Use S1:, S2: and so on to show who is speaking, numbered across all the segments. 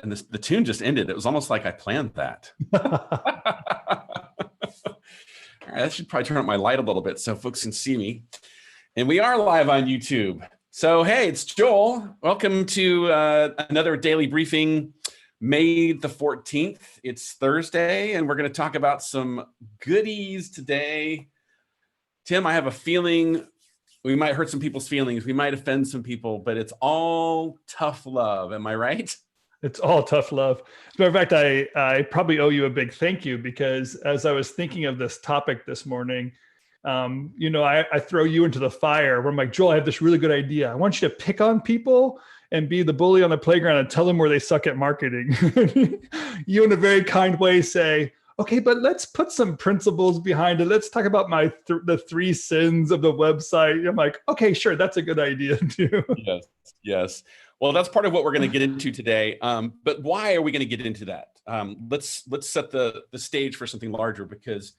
S1: and the tune just ended. It was almost like I planned that. All right, I should probably turn up my light a little bit so folks can see me. And we are live on YouTube. So, hey, it's Joel. Welcome to another daily briefing, May the 14th. It's Thursday, and we're going to talk about some goodies today. Tim, I have a feeling we might hurt some people's feelings. We might offend some people, but it's all tough love. Am I right?
S2: It's all tough love. As a matter of fact, I probably owe you a big thank you, because as I was thinking of this topic this morning, I throw you into the fire where I'm like, Joel, I have this really good idea. I want you to pick on people and be the bully on the playground and tell them where they suck at marketing. You, in a very kind way, say, okay, but let's put some principles behind it. Let's talk about the 3 sins of the website. I'm like, okay, sure, that's a good idea too.
S1: Yes. Well, that's part of what we're going to get into today. But why are we going to get into that? Let's set the stage for something larger, because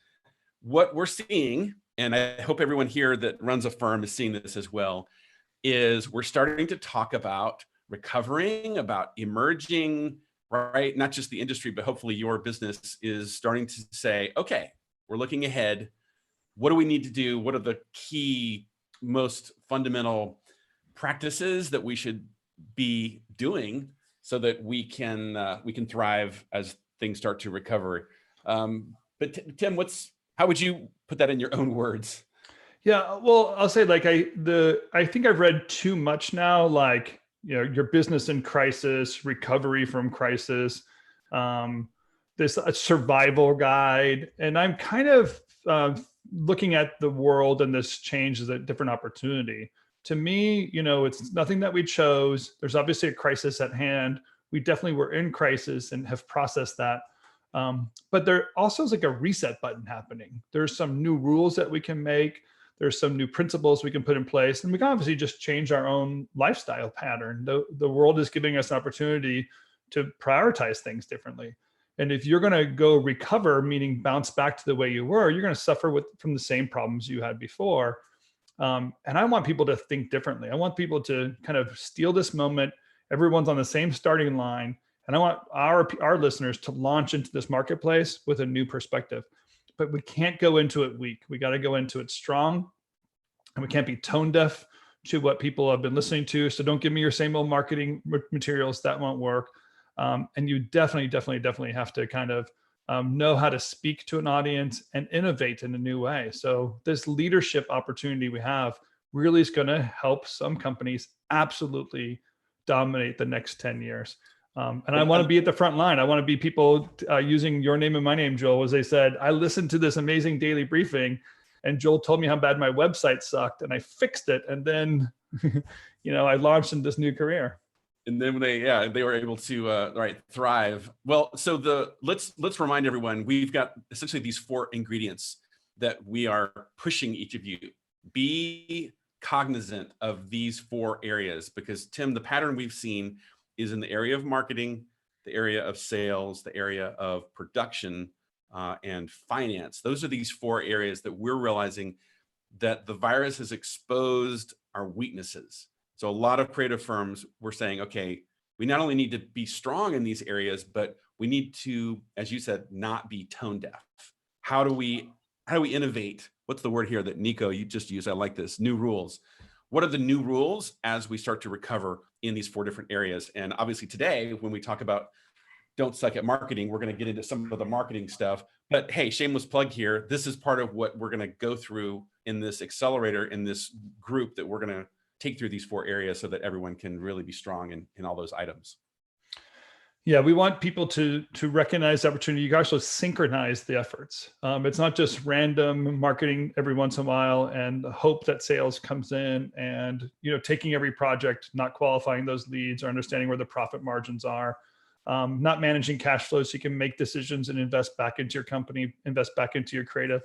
S1: what we're seeing, and I hope everyone here that runs a firm is seeing this as well, is we're starting to talk about recovering, about emerging, right? Not just the industry, but hopefully your business is starting to say, okay, we're looking ahead. What do we need to do? What are the key, most fundamental practices that we should be doing so that we can thrive as things start to recover? But Tim, how would you put that in your own words?
S2: Yeah, well, I'll say, like, I think I've read too much now, like, your business in crisis, recovery from crisis, this survival guide, and I'm kind of looking at the world and this change as a different opportunity. To me, it's nothing that we chose. There's obviously a crisis at hand. We definitely were in crisis and have processed that. But there also is like a reset button happening. There's some new rules that we can make. There's some new principles we can put in place. And we can obviously just change our own lifestyle pattern. The world is giving us an opportunity to prioritize things differently. And if you're going to go recover, meaning bounce back to the way you were, you're going to suffer from the same problems you had before. And I want people to think differently. I want people to kind of steal this moment. Everyone's on the same starting line. And I want our listeners to launch into this marketplace with a new perspective. But we can't go into it weak. We got to go into it strong. And we can't be tone deaf to what people have been listening to. So don't give me your same old marketing materials. That won't work. And you definitely have to kind of know how to speak to an audience and innovate in a new way. So this leadership opportunity we have really is going to help some companies absolutely dominate the next 10 years. And I want to be at the front line. I want to be people using your name and my name, Joel, as they said, I listened to this amazing daily briefing and Joel told me how bad my website sucked and I fixed it. And then, I launched in this new career.
S1: And then they were able to thrive. Well, so let's remind everyone, we've got essentially these 4 ingredients that we are pushing each of you. Be cognizant of these 4 areas, because Tim, the pattern we've seen is in the area of marketing, the area of sales, the area of production, and finance. Those are these 4 areas that we're realizing that the virus has exposed our weaknesses. So a lot of creative firms were saying, okay, we not only need to be strong in these areas, but we need to, as you said, not be tone deaf. How do we innovate? What's the word here that Nico, you just used? I like this, new rules. What are the new rules as we start to recover in these 4 different areas? And obviously today, when we talk about don't suck at marketing, we're going to get into some of the marketing stuff. But hey, shameless plug here. This is part of what we're going to go through in this accelerator, in this group that we're going to take through these 4 areas so that everyone can really be strong in all those items.
S2: Yeah, we want people to recognize the opportunity. You guys also synchronize the efforts. It's not just random marketing every once in a while and hope that sales comes in and taking every project, not qualifying those leads or understanding where the profit margins are, not managing cash flow so you can make decisions and invest back into your company, invest back into your creative.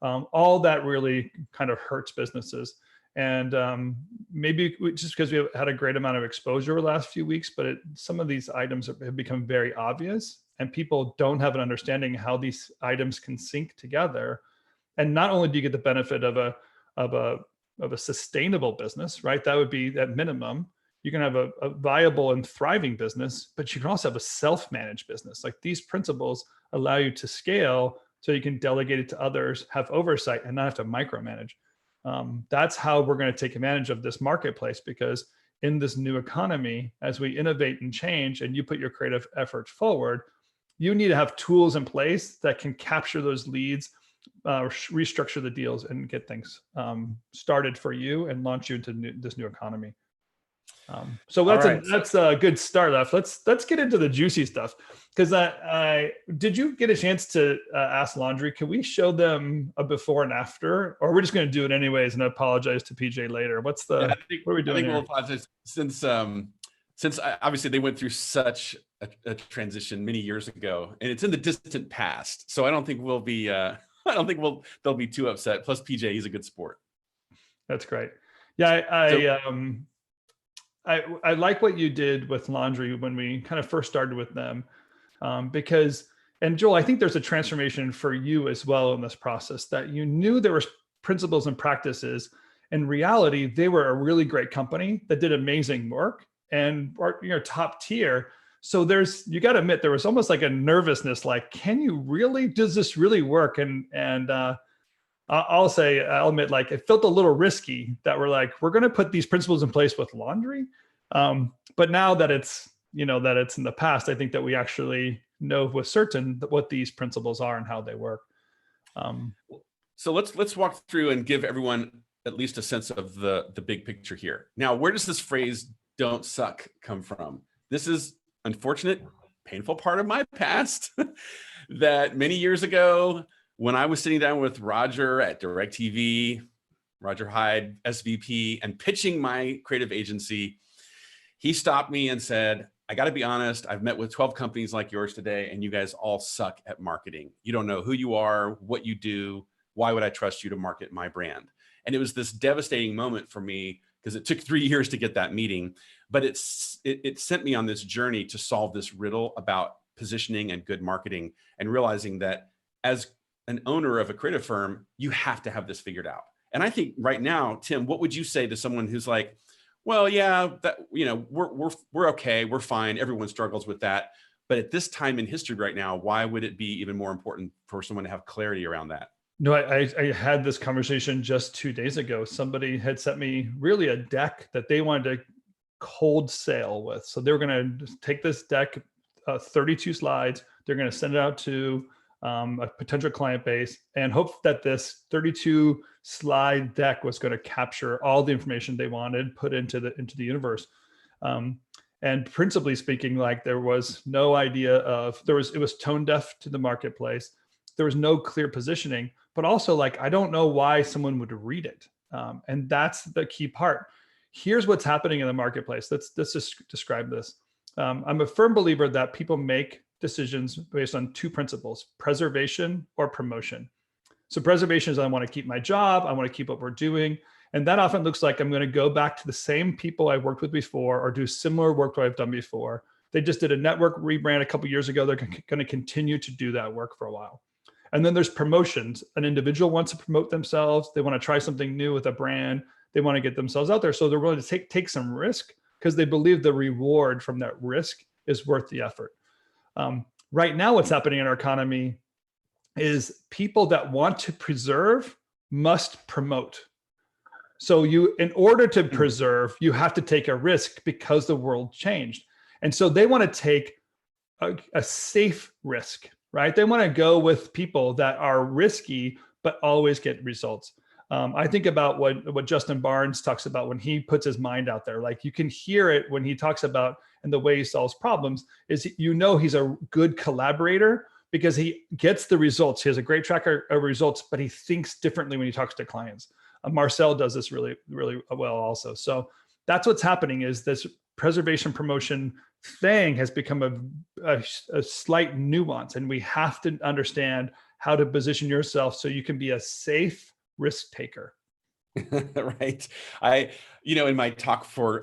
S2: All that really kind of hurts businesses. And maybe just because we have had a great amount of exposure over the last few weeks, but some of these items have become very obvious and people don't have an understanding how these items can sync together. And not only do you get the benefit of a sustainable business, right? That would be at minimum. You can have a viable and thriving business, but you can also have a self-managed business. Like these principles allow you to scale so you can delegate it to others, have oversight, and not have to micromanage. That's how we're going to take advantage of this marketplace, because in this new economy, as we innovate and change and you put your creative efforts forward, you need to have tools in place that can capture those leads, restructure the deals, and get things started for you and launch you into this new economy. So that's a good start off. Let's get into the juicy stuff, because I did you get a chance to ask Laundry? Can we show them a before and after, or we're just going to do it anyways and apologize to PJ later? What are we doing? I think we'll
S1: apologize since obviously they went through such a transition many years ago, and it's in the distant past. So I don't think we'll be they'll be too upset. Plus PJ, he's a good sport.
S2: That's great. Yeah, I like what you did with Laundry when we kind of first started with them, because, and Joel, I think there's a transformation for you as well in this process, that you knew there were principles and practices. In reality, they were a really great company that did amazing work and top tier. So you got to admit, there was almost like a nervousness, like, does this really work? And I'll admit, like, it felt a little risky that we're going to put these principles in place with Laundry. But now that it's in the past, I think that we actually know with certain what these principles are and how they work.
S1: So let's walk through and give everyone at least a sense of the big picture here. Now, where does this phrase "don't suck" come from? This is unfortunate, painful part of my past that many years ago, when I was sitting down with Roger at DirecTV, Roger Hyde, SVP, and pitching my creative agency, he stopped me and said, I got to be honest, I've met with 12 companies like yours today, and you guys all suck at marketing. You don't know who you are, what you do. Why would I trust you to market my brand? And it was this devastating moment for me, because it took 3 years to get that meeting, but it sent me on this journey to solve this riddle about positioning and good marketing, and realizing that as an owner of a creative firm, you have to have this figured out. And I think right now, Tim, what would you say to someone who's like, well, yeah, that, we're okay, we're fine, everyone struggles with that, but at this time in history right now, why would it be even more important for someone to have clarity around that?
S2: No, I had this conversation just 2 days ago. Somebody had sent me really a deck that they wanted to cold sale with. So they were going to take this deck, 32 slides. They're going to send it out to a potential client base and hope that this 32 slide deck was going to capture all the information they wanted put into the universe. And principally speaking, like, there was no idea it was tone deaf to the marketplace. There was no clear positioning, but also, like, I don't know why someone would read it. And that's the key part. Here's what's happening in the marketplace. Let's just describe this. I'm a firm believer that people make decisions based on two principles: preservation or promotion. So preservation is, I want to keep my job, I want to keep what we're doing. And that often looks like I'm going to go back to the same people I worked with before, or do similar work that I've done before. They just did a network rebrand a couple of years ago. They're going to continue to do that work for a while. And then there's promotions. An individual wants to promote themselves. They want to try something new with a brand. They want to get themselves out there. So they're willing to take some risk because they believe the reward from that risk is worth the effort. Right now, what's happening in our economy is people that want to preserve must promote. So in order to preserve, you have to take a risk because the world changed. And so they want to take a safe risk, right? They want to go with people that are risky, but always get results. I think about what Justin Barnes talks about when he puts his mind out there. Like, you can hear it when he talks about, and the way he solves problems is, he's a good collaborator because he gets the results. He has a great track of results, but he thinks differently when he talks to clients. Marcel does this really, really well also. So that's what's happening, is this preservation promotion thing has become a slight nuance, and we have to understand how to position yourself so you can be a safe risk taker.
S1: Right. In my talk for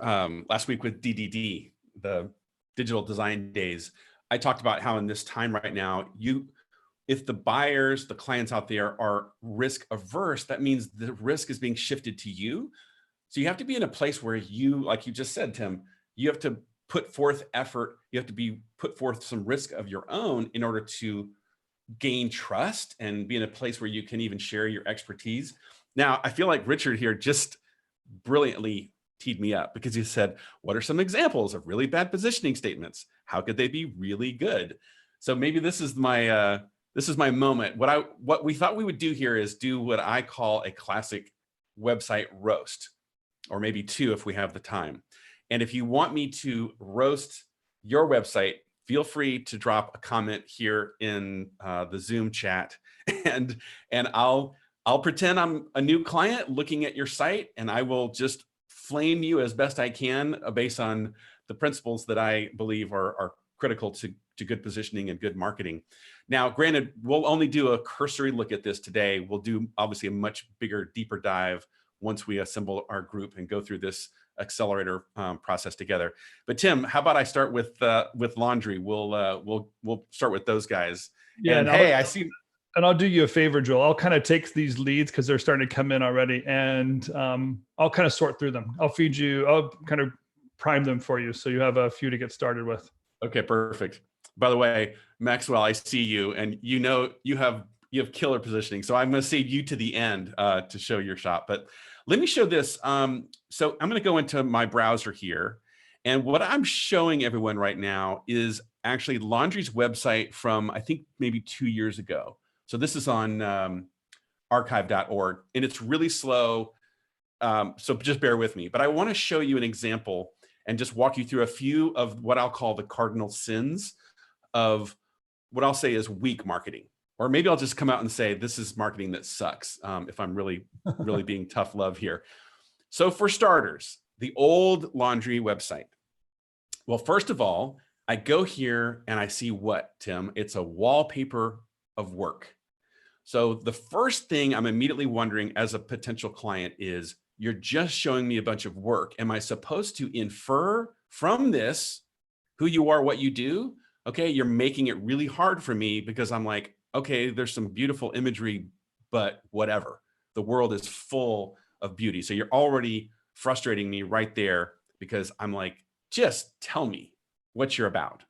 S1: last week with DDD, the Digital Design Days, I talked about how in this time right now, if the buyers, the clients out there are risk averse, that means the risk is being shifted to you. So you have to be in a place where you, like you just said, Tim, you have to put forth effort. You have to put forth some risk of your own in order to gain trust and be in a place where you can even share your expertise. Now, I feel like Richard here just brilliantly teed me up, because he said, what are some examples of really bad positioning statements? How could they be really good? So maybe this is my moment. What we thought we would do here is do what I call a classic website roast, or maybe two if we have the time. And if you want me to roast your website, feel free to drop a comment here in the Zoom chat, and I'll pretend I'm a new client looking at your site, and I will just flame you as best I can based on the principles that I believe are critical to good positioning and good marketing. Now, granted, we'll only do a cursory look at this today. We'll do obviously a much bigger, deeper dive once we assemble our group and go through this accelerator process together. But Tim, how about I start with laundry? We'll start with those guys.
S2: Yeah,
S1: and hey, I see.
S2: And I'll do you a favor, Joel. I'll kind of take these leads because they're starting to come in already, and I'll kind of sort through them. I'll kind of prime them for you, so you have a few to get started with.
S1: Okay, perfect. By the way, Maxwell, I see you, and you have killer positioning. So I'm going to save you to the end to show your shop. But let me show this. So I'm going to go into my browser here, and what I'm showing everyone right now is actually Laundry's website from, I think, maybe 2 years ago. So this is on archive.org, and it's really slow. So just bear with me. But I want to show you an example and just walk you through a few of what I'll call the cardinal sins of what I'll say is weak marketing. Or maybe I'll just come out and say, this is marketing that sucks, if I'm really being tough love here. So for starters, the old Laundry website. Well, first of all, I go here and I see what, Tim? It's a wallpaper of work. So the first thing I'm immediately wondering as a potential client is, you're just showing me a bunch of work. Am I supposed to infer from this who you are, what you do? Okay, you're making it really hard for me, because I'm like, okay, there's some beautiful imagery, but whatever. The world is full of beauty. So you're already frustrating me right there, because I'm like, just tell me what you're about.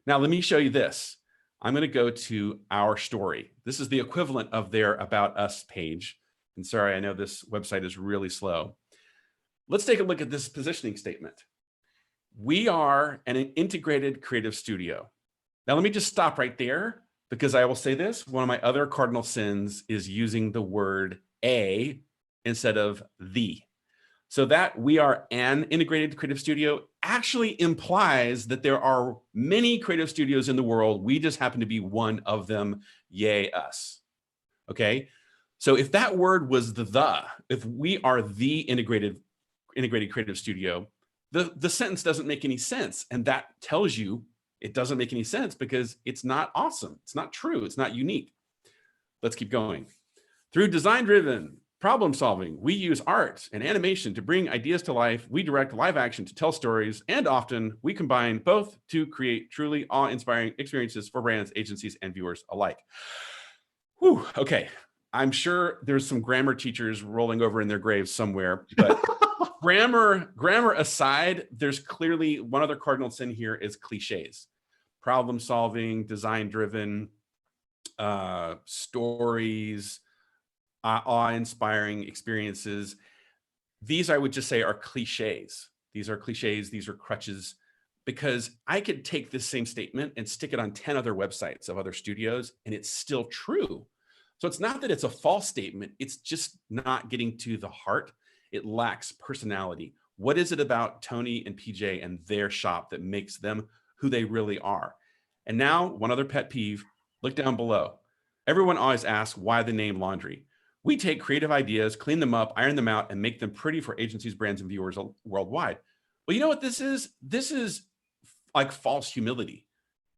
S1: Now, let me show you this. I'm going to go to our story. This is the equivalent of their About Us page. And sorry, I know this website is really slow. Let's take a look at this positioning statement. We are an integrated creative studio. Now, let me just stop right there, because I will say this. One of my other cardinal sins is using the word a instead of the. So that we are an integrated creative studio actually implies that there are many creative studios in the world. We just happen to be one of them. Yay, us. Okay. So if that word was if we are the integrated creative studio, the sentence doesn't make any sense. And that tells you it doesn't make any sense, because it's not awesome. It's not true. It's not unique. Let's keep going. Through design-driven problem solving, we use art and animation to bring ideas to life. We direct live action to tell stories, and often we combine both to create truly awe-inspiring experiences for brands, agencies, and viewers alike. Whew, okay. I'm sure there's some grammar teachers rolling over in their graves somewhere, but grammar aside, there's clearly one other cardinal sin here is cliches. Problem solving, design-driven, stories, awe-inspiring experiences. These, I would just say, are cliches. These are cliches. These are crutches, because I could take this same statement and stick it on 10 other websites of other studios, and it's still true. So it's not that it's a false statement. It's just not getting to the heart. It lacks personality. What is it about Tony and PJ and their shop that makes them who they really are? And now, one other pet peeve, look down below. Everyone always asks why the name Laundry. We take creative ideas, clean them up, iron them out, and make them pretty for agencies, brands, and viewers worldwide. Well, you know what this is? This is like false humility.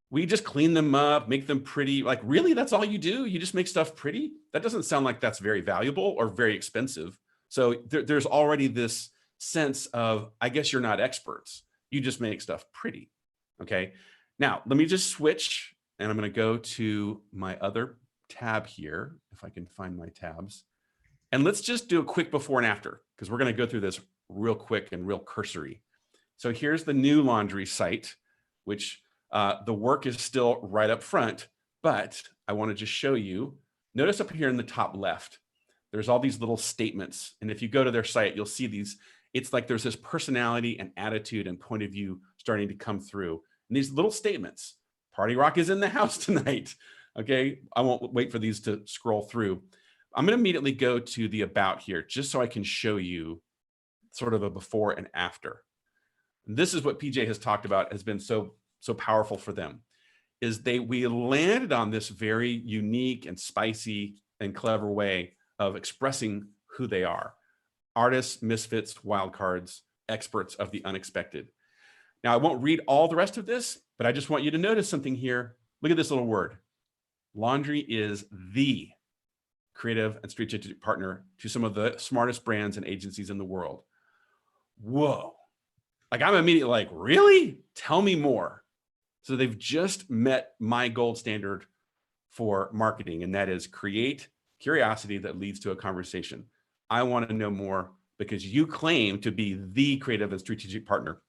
S1: We just clean them up, make them pretty. Like, really, that's all you do? You just make stuff pretty? That doesn't sound like that's very valuable or very expensive. So there's already this sense of, I guess you're not experts. You just make stuff pretty. Okay. Now, let me just switch, and I'm going to go to my other tab here, if I can find my tabs. And let's just do a quick before and after, because we're going to go through this real quick and real cursory. So here's the new laundry site, which the work is still right up front, but I want to just show you. Notice up here in the top left, there's all these little statements. And if you go to their site, you'll see these. It's like there's this personality and attitude and point of view starting to come through. And these little statements, Party Rock is in the house tonight. Okay, I won't wait for these to scroll through. I'm going to immediately go to the about here, just so I can show you sort of a before and after. This is what PJ has talked about has been so powerful for them, is we landed on this very unique and spicy and clever way of expressing who they are. Artists, misfits, wildcards, experts of the unexpected. Now, I won't read all the rest of this, but I just want you to notice something here. Look at this little word. Laundry is the creative and strategic partner to some of the smartest brands and agencies in the world. Whoa. Like, I'm immediately like, really? Tell me more. So they've just met my gold standard for marketing, and that is create curiosity that leads to a conversation. I want to know more because you claim to be the creative and strategic partner.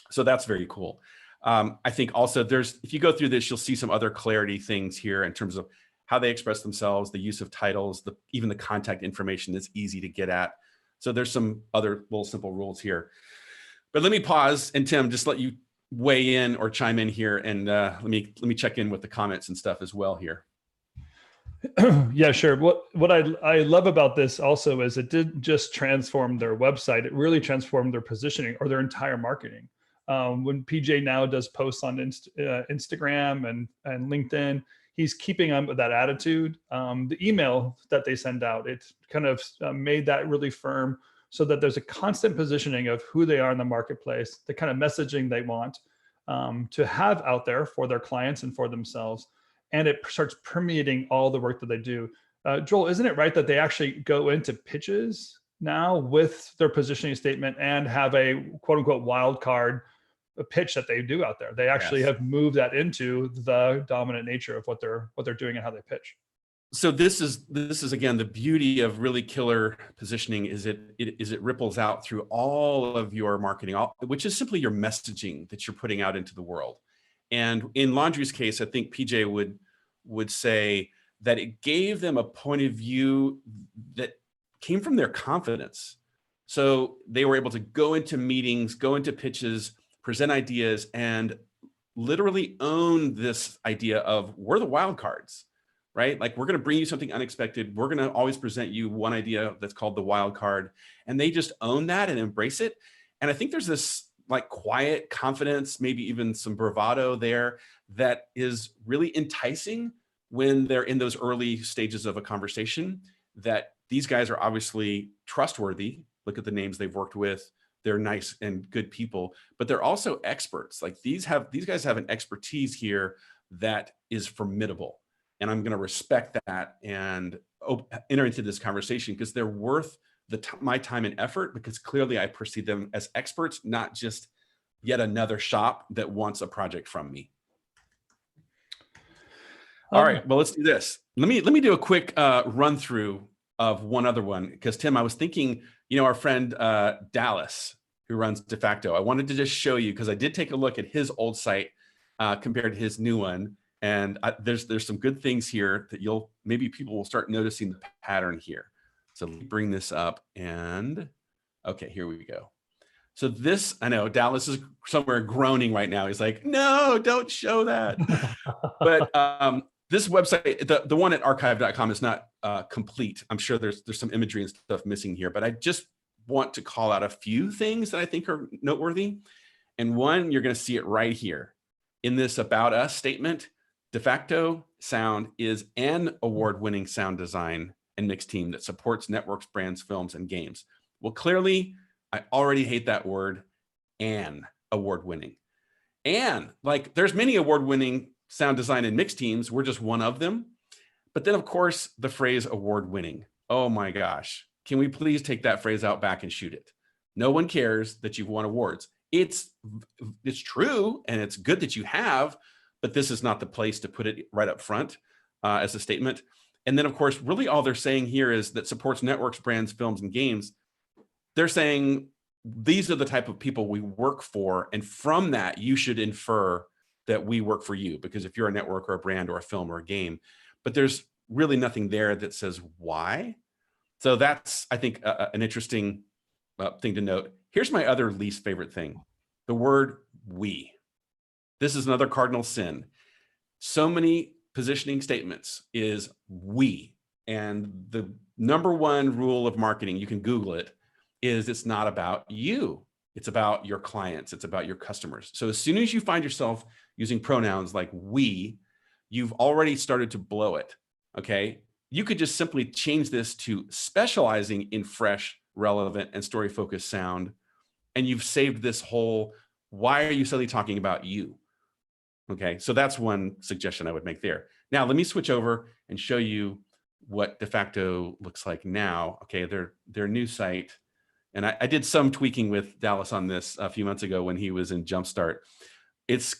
S1: So that's very cool. I think also if you go through this, you'll see some other clarity things here in terms of how they express themselves, the use of titles, even the contact information that's easy to get at. So there's some other little simple rules here. But let me pause, and Tim, just let you weigh in or chime in here, and let me check in with the comments and stuff as well here.
S2: Yeah, sure. What I love about this also is it didn't just transform their website; it really transformed their positioning or their entire marketing. When PJ now does posts on Instagram and LinkedIn, he's keeping up with that attitude. The email that they send out, it kind of made that really firm, so that there's a constant positioning of who they are in the marketplace, the kind of messaging they want to have out there for their clients and for themselves. And it starts permeating all the work that they do. Joel, isn't it right that they actually go into pitches now with their positioning statement and have a quote unquote wild card pitch that they do out there? They actually have moved that into the dominant nature of what they're doing and how they pitch.
S1: So this is again the beauty of really killer positioning is it ripples out through all of your marketing, which is simply your messaging that you're putting out into the world. And in Laundry's case, I think PJ would say that it gave them a point of view that came from their confidence. So they were able to go into meetings, go into pitches, present ideas, and literally own this idea of we're the wild cards. Right? Like, we're going to bring you something unexpected. We're going to always present you one idea that's called the wild card. And they just own that and embrace it. And I think there's this like quiet confidence, maybe even some bravado there that is really enticing when they're in those early stages of a conversation, that these guys are obviously trustworthy. Look at the names they've worked with. They're nice and good people, but they're also experts. Like, these guys have an expertise here that is formidable. And I'm going to respect that and enter into this conversation because they're worth my time and effort, because clearly I perceive them as experts, not just yet another shop that wants a project from me. All right, well, let's do this. Let me do a quick run through of one other one, because Tim, I was thinking, our friend Dallas, who runs De Facto, I wanted to just show you, because I did take a look at his old site compared to his new one. And there's some good things here that maybe people will start noticing the pattern here. So let me bring this up, and okay, here we go. So this, I know Dallas is somewhere groaning right now. He's like, no, don't show that. But this website, the one at archive.com is not complete. I'm sure there's some imagery and stuff missing here, but I just want to call out a few things that I think are noteworthy. And one, you're going to see it right here in this About Us statement. De Facto Sound is an award-winning sound design and mix team that supports networks, brands, films, and games. Well, clearly, I already hate that word, an award-winning. And like, there's many award-winning sound design and mix teams. We're just one of them. But then, of course, the phrase award-winning. Oh my gosh. Can we please take that phrase out back and shoot it? No one cares that you've won awards. It's true, and it's good that you have, but this is not the place to put it right up front as a statement. And then, of course, really all they're saying here is that supports networks, brands, films, and games. They're saying these are the type of people we work for. And from that, you should infer that we work for you, because if you're a network or a brand or a film or a game, but there's really nothing there that says why. So that's, I think, an interesting thing to note. Here's my other least favorite thing, the word we. This is another cardinal sin. So many positioning statements is we. And the number one rule of marketing, you can Google it, is it's not about you. It's about your clients. It's about your customers. So as soon as you find yourself using pronouns like we, you've already started to blow it, okay? You could just simply change this to specializing in fresh, relevant, and story-focused sound, and you've saved this whole, why are you suddenly talking about you? Okay, so that's one suggestion I would make there. Now, let me switch over and show you what De Facto looks like now. Okay, their new site. And I did some tweaking with Dallas on this a few months ago when he was in Jumpstart. It's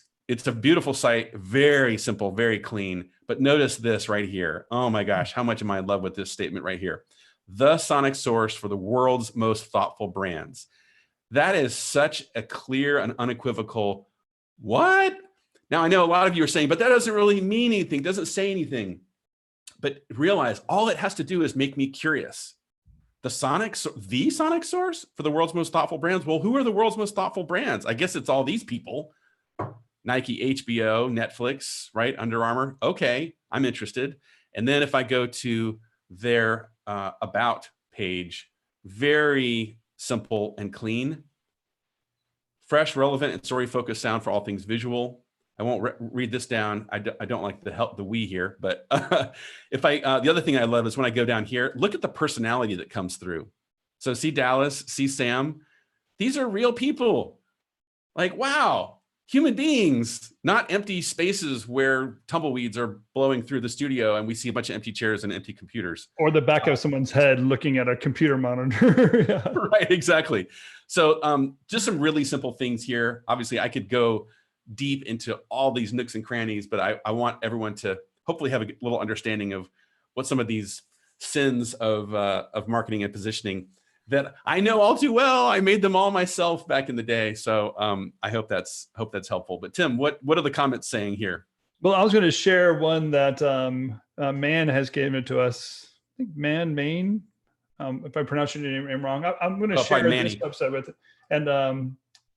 S1: a beautiful site, very simple, very clean. But notice this right here. Oh my gosh, how much am I in love with this statement right here? The sonic source for the world's most thoughtful brands. That is such a clear and unequivocal what? Now, I know a lot of you are saying, but that doesn't really mean anything, doesn't say anything. But realize all it has to do is make me curious. The sonic source for the world's most thoughtful brands. Well, who are the world's most thoughtful brands? I guess it's all these people. Nike, HBO, Netflix, right? Under Armour. Okay, I'm interested. And then if I go to their about page, very simple and clean. Fresh, relevant, and story-focused sound for all things visual. I won't read this down. I don't like the we here, but if the other thing I love is when I go down here, look at the personality that comes through. So see Dallas, see Sam. These are real people. Like, wow, human beings, not empty spaces where tumbleweeds are blowing through the studio and we see a bunch of empty chairs and empty computers.
S2: Or the back of someone's head looking at a computer monitor. Yeah.
S1: Right, exactly. So just some really simple things here. Obviously, I could go deep into all these nooks and crannies, but I want everyone to hopefully have a little understanding of what some of these sins of marketing and positioning that I know all too well. I made them all myself back in the day. So I hope that's helpful. But Tim, what are the comments saying here?
S2: Well, I was going to share one that Man has given it to us. I think Maine. If I pronounce your name wrong, I'm going to share this website with it.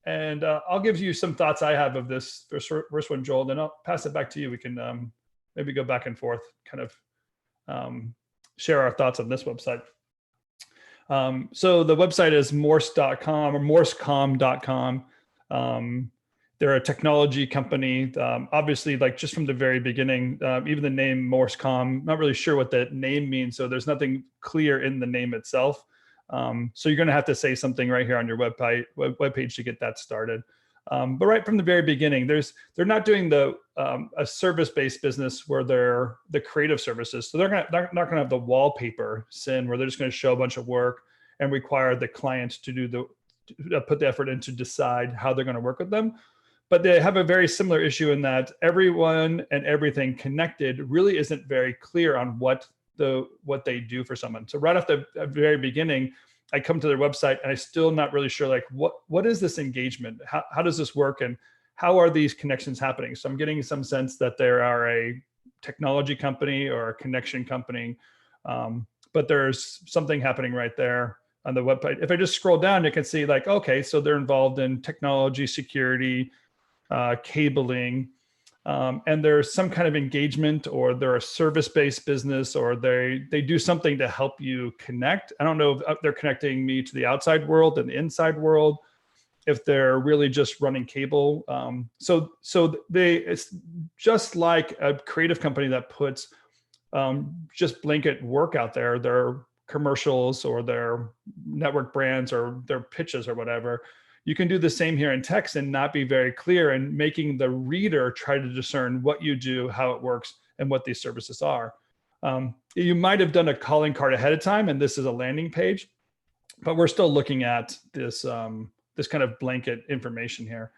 S2: And I'll give you some thoughts I have of this first one, Joel, then I'll pass it back to you. We can maybe go back and forth, kind of share our thoughts on this website. So the website is morse.com or morsecom.com. They're a technology company. Obviously, like just from the very beginning, even the name Morsecom, not really sure what that name means. So there's nothing clear in the name itself. So you're going to have to say something right here on your webpage to get that started. But right from the very beginning, they're not doing a service-based business where they're the creative services. So they're not going to have the wallpaper sin where they're just going to show a bunch of work and require the client to put the effort in to decide how they're going to work with them. But they have a very similar issue in that everyone and everything connected really isn't very clear on what they do for someone. So right off the very beginning, I come to their website and I'm still not really sure, like, what is this engagement? How does this work? And how are these connections happening? So I'm getting some sense that they are a technology company or a connection company, but there's something happening right there on the website. If I just scroll down, you can see like, okay, so they're involved in technology, security, cabling, and there's some kind of engagement, or they're a service-based business, or they do something to help you connect. I don't know if they're connecting me to the outside world and the inside world, if they're really just running cable. So it's just like a creative company that puts just blanket work out there, their commercials or their network brands or their pitches or whatever. You can do the same here in text and not be very clear, and making the reader try to discern what you do, how it works, and what these services are. You might have done a calling card ahead of time, and this is a landing page, but we're still looking at this kind of blanket information here.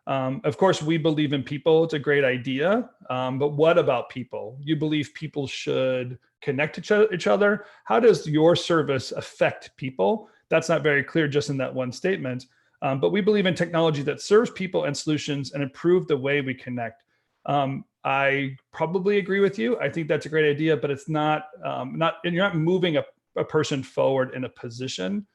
S2: Of course, we believe in people. It's a great idea, but what about people? You believe people should connect to each other. How does your service affect people? That's not very clear just in that one statement. But we believe in technology that serves people and solutions and improve the way we connect. I probably agree with you. I think that's a great idea, but it's not, and you're not moving a person forward in a position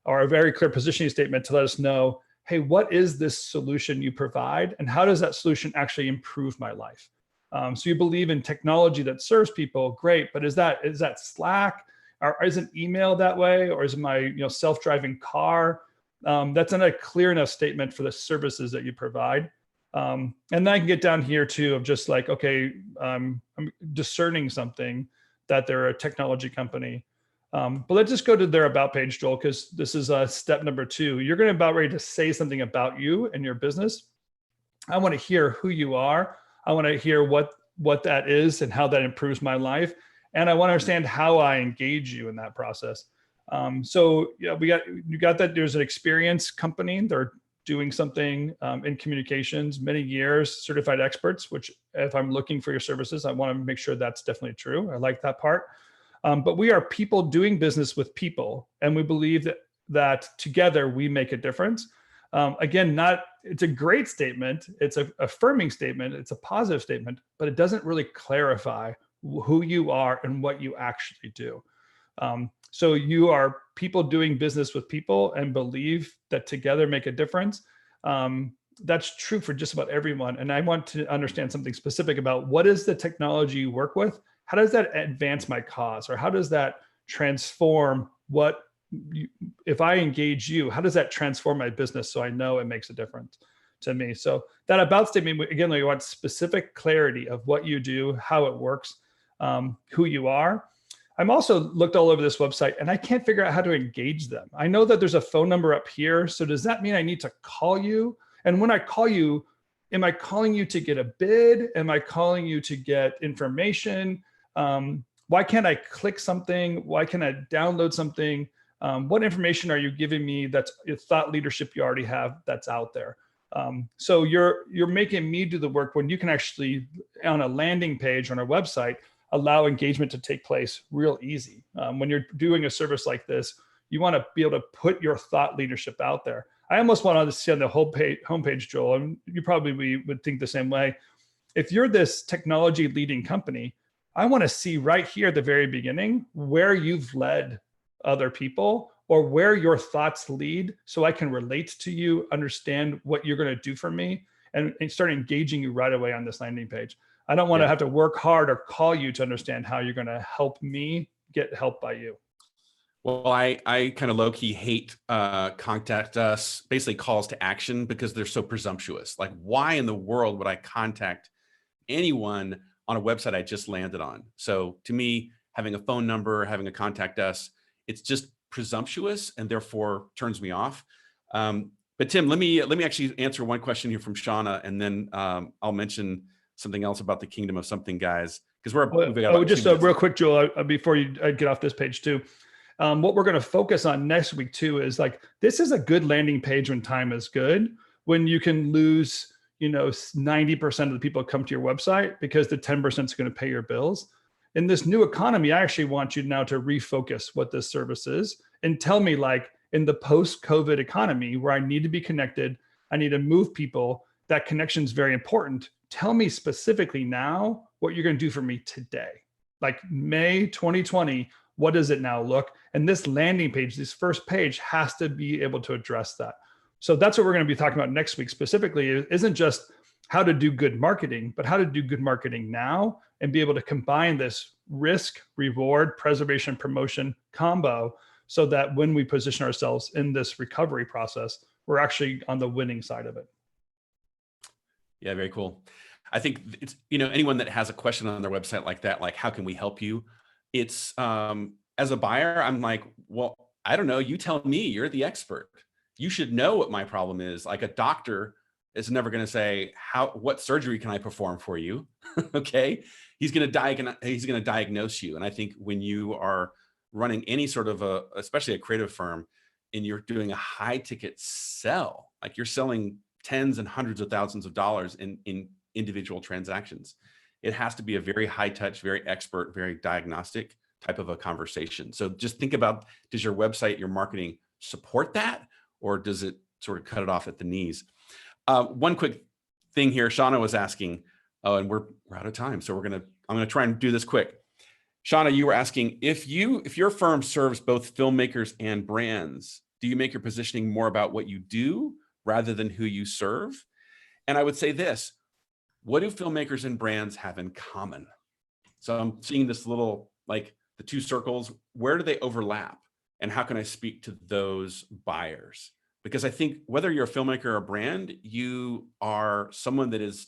S2: or a very clear positioning statement to let us know, hey, what is this solution you provide? And how does that solution actually improve my life? So you believe in technology that serves people, great, but is that Slack? Or is an email that way? Or is it my self-driving car? That's not a clear enough statement for the services that you provide. And then I can get down here too of just like, okay, I'm discerning something that they're a technology company. But let's just go to their about page, Joel, because this is step number 2. You're going to about ready to say something about you and your business. I want to hear who you are. I want to hear what that is and how that improves my life. And I want to understand how I engage you in that process. So yeah, you got that there's an experience company. They're doing something in communications, many years, certified experts, which if I'm looking for your services, I want to make sure that's definitely true. I like that part. But we are people doing business with people. And we believe that together we make a difference. Again, it's a great statement. It's an affirming statement. It's a positive statement, but it doesn't really clarify who you are and what you actually do. So you are people doing business with people and believe that together make a difference. That's true for just about everyone. And I want to understand something specific about what is the technology you work with? How does that advance my cause? Or how does that transform if I engage you, how does that transform my business so I know it makes a difference to me? So that about statement, again, we want specific clarity of what you do, how it works, who you are. I'm also looked all over this website and I can't figure out how to engage them. I know that there's a phone number up here. So does that mean I need to call you? And when I call you, am I calling you to get a bid? Am I calling you to get information? Why can't I click something? Why can't I download something? What information are you giving me that's thought leadership you already have that's out there? So you're making me do the work when you can actually, on a landing page on our website, allow engagement to take place real easy. When you're doing a service like this, you want to be able to put your thought leadership out there. I almost want to see on the whole homepage, Joel, and you probably would think the same way. If you're this technology leading company, I want to see right here at the very beginning where you've led other people or where your thoughts lead so I can relate to you, understand what you're going to do for me, and start engaging you right away on this landing page. I don't want to have to work hard or call you to understand how you're going to help me get help by you.
S1: Well, I kind of low-key hate contact us, basically calls to action, because they're so presumptuous. Like, why in the world would I contact anyone on a website I just landed on? So to me, having a phone number, having a contact us, it's just presumptuous and therefore turns me off. But Tim, let me actually answer one question here from Shauna, and then I'll mention something else about the Kingdom of Something guys, because
S2: just real quick, Joel, before you get off this page too. What we're going to focus on next week too is like, this is a good landing page when time is good, when you can lose 90% of the people that come to your website because the 10% is going to pay your bills. In this new economy, I actually want you now to refocus what this service is and tell me, like, in the post-COVID economy where I need to be connected, I need to move people, that connection is very important. Tell me specifically now what you're going to do for me today. Like May 2020, what does it now look? And this landing page, this first page, has to be able to address that. So that's what we're going to be talking about next week specifically. It isn't just how to do good marketing, but how to do good marketing now and be able to combine this risk, reward, preservation, promotion combo so that when we position ourselves in this recovery process, we're actually on the winning side of it.
S1: Yeah, very cool. I think it's, anyone that has a question on their website like that, like, how can we help you? It's, as a buyer, I'm like, well, I don't know. You tell me, you're the expert. You should know what my problem is. Like, a doctor is never going to say, what surgery can I perform for you? Okay. He's going to diagnose you. And I think when you are running any sort of especially a creative firm, and you're doing a high ticket sell, like you're selling tens and hundreds of thousands of dollars in individual transactions, it has to be a very high touch, very expert, very diagnostic type of a conversation. So just think about, does your website, your marketing support that, or does it sort of cut it off at the knees? One quick thing here, Shauna was asking, oh, and we're out of time, so I'm gonna try and do this quick. Shauna, you were asking, if your firm serves both filmmakers and brands, do you make your positioning more about what you do rather than who you serve? And I would say this, what do filmmakers and brands have in common? So I'm seeing this little, like the two circles, where do they overlap? And how can I speak to those buyers? Because I think whether you're a filmmaker or a brand, you are someone that is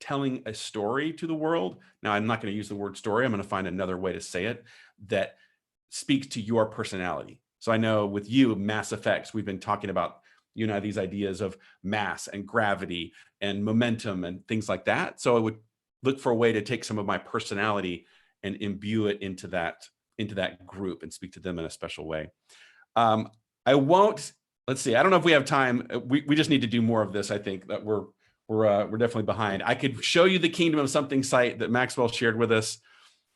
S1: telling a story to the world. Now, I'm not going to use the word story. I'm going to find another way to say it that speaks to your personality. So I know with you, Mass Effects, we've been talking about, these ideas of mass and gravity and momentum and things like that. So I would look for a way to take some of my personality and imbue it into that group and speak to them in a special way. I won't, let's see, I don't know if we have time. We just need to do more of this. I think that we're definitely behind. I could show you the Kingdom of Something site that Maxwell shared with us,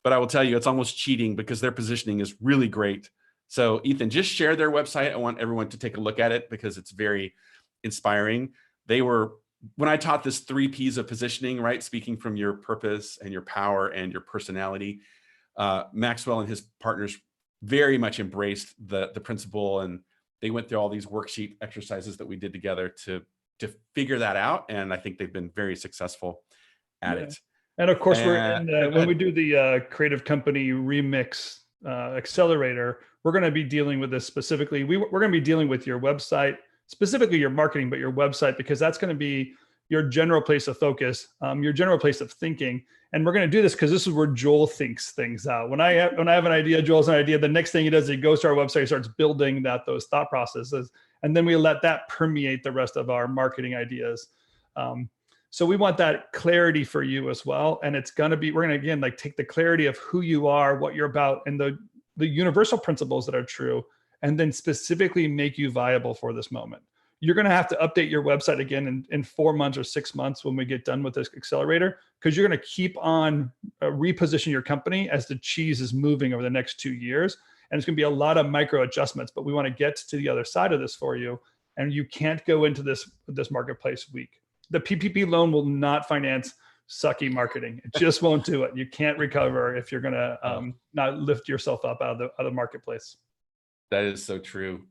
S1: but I will tell you it's almost cheating because their positioning is really great. So Ethan, just share their website. I want everyone to take a look at it because it's very inspiring. When I taught this 3 Ps of positioning, right? Speaking from your purpose and your power and your personality, Maxwell and his partners very much embraced the principle, and they went through all these worksheet exercises that we did together to figure that out. And I think they've been very successful at it.
S2: And of course, when we do the Creative Company Remix Accelerator, we're going to be dealing with this specifically. We're going to be dealing with your website, specifically your marketing, but your website, because that's going to be your general place of focus, your general place of thinking. And we're going to do this because this is where Joel thinks things out. When I have an idea, Joel's an idea. The next thing he does is he goes to our website, he starts building those thought processes, and then we let that permeate the rest of our marketing ideas. So we want that clarity for you as well. And it's going to be, we're going to, again, like take the clarity of who you are, what you're about, and the universal principles that are true, and then specifically make you viable for this moment. You're going to have to update your website again in 4 months or 6 months when we get done with this accelerator, because you're going to keep on reposition your company as the cheese is moving over the next 2 years. And it's going to be a lot of micro adjustments, but we want to get to the other side of this for you. And you can't go into this marketplace weak. The PPP loan will not finance sucky marketing. It just won't do it. You can't recover if you're going to not lift yourself up out of the marketplace.
S1: That is so true.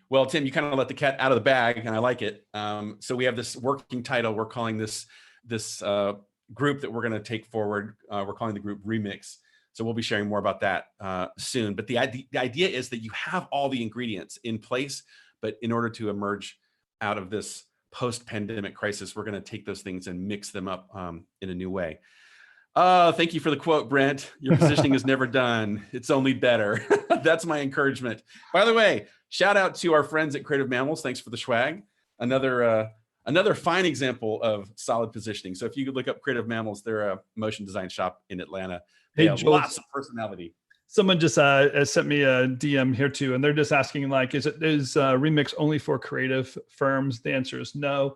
S1: Well, Tim, you kind of let the cat out of the bag, and I like it. So we have this working title. We're calling this group that we're going to take forward. We're calling the group Remix. So we'll be sharing more about that soon. But the idea is that you have all the ingredients in place, but in order to emerge out of this post-pandemic crisis, we're going to take those things and mix them up in a new way. Thank you for the quote, Brent. Your positioning is never done. It's only better. That's my encouragement. By the way, shout out to our friends at Creative Mammals. Thanks for the swag. Another fine example of solid positioning. So if you could look up Creative Mammals, they're a motion design shop in Atlanta. They have lots of personality. Someone
S2: just sent me a DM here too, and they're just asking, like, is Remix only for creative firms? The answer is no.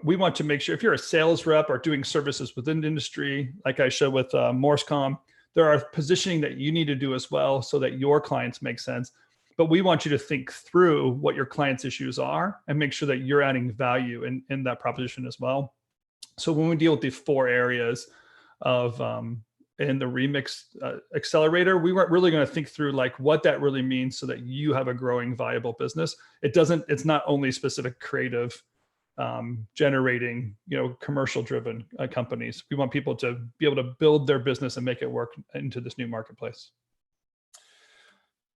S2: We want to make sure if you're a sales rep or doing services within the industry, like I showed with Morsecom, there are positioning that you need to do as well so that your clients make sense. But we want you to think through what your clients' issues are and make sure that you're adding value in that proposition as well. So when we deal with the 4 areas of in the Remix Accelerator, we weren't really going to think through like what that really means so that you have a growing, viable business. It's not only specific creative generating, commercial driven companies. We want people to be able to build their business and make it work into this new marketplace.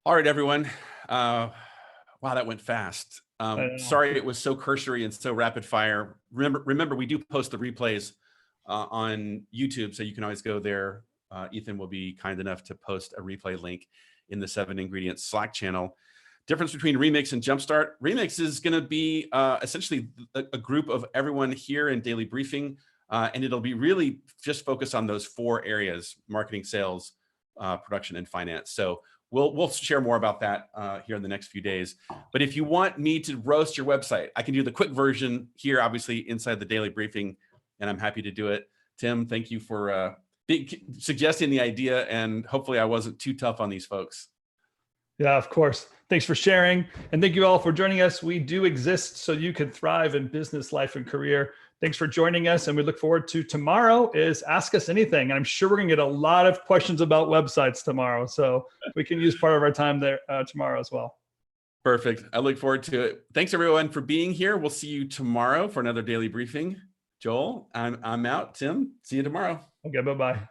S1: All right, everyone. Wow, that went fast. Sorry, it was so cursory and so rapid fire. Remember, we do post the replays on YouTube, so you can always go there. Ethan will be kind enough to post a replay link in the 7 Ingredients Slack channel. Difference between Remix and Jumpstart. Remix is going to be essentially a group of everyone here in Daily Briefing, and it'll be really just focused on those 4 areas: marketing, sales, production, and finance. So we'll share more about that here in the next few days. But if you want me to roast your website, I can do the quick version here, obviously inside the Daily Briefing, and I'm happy to do it. Tim, thank you for suggesting the idea, and hopefully I wasn't too tough on these folks.
S2: Yeah, of course. Thanks for sharing. And thank you all for joining us. We do exist so you can thrive in business, life, and career. Thanks for joining us. And we look forward to tomorrow is Ask Us Anything. And I'm sure we're going to get a lot of questions about websites tomorrow. So we can use part of our time there tomorrow as well.
S1: Perfect. I look forward to it. Thanks everyone for being here. We'll see you tomorrow for another daily briefing. Joel, I'm out. Tim, see you tomorrow.
S2: Okay, bye-bye.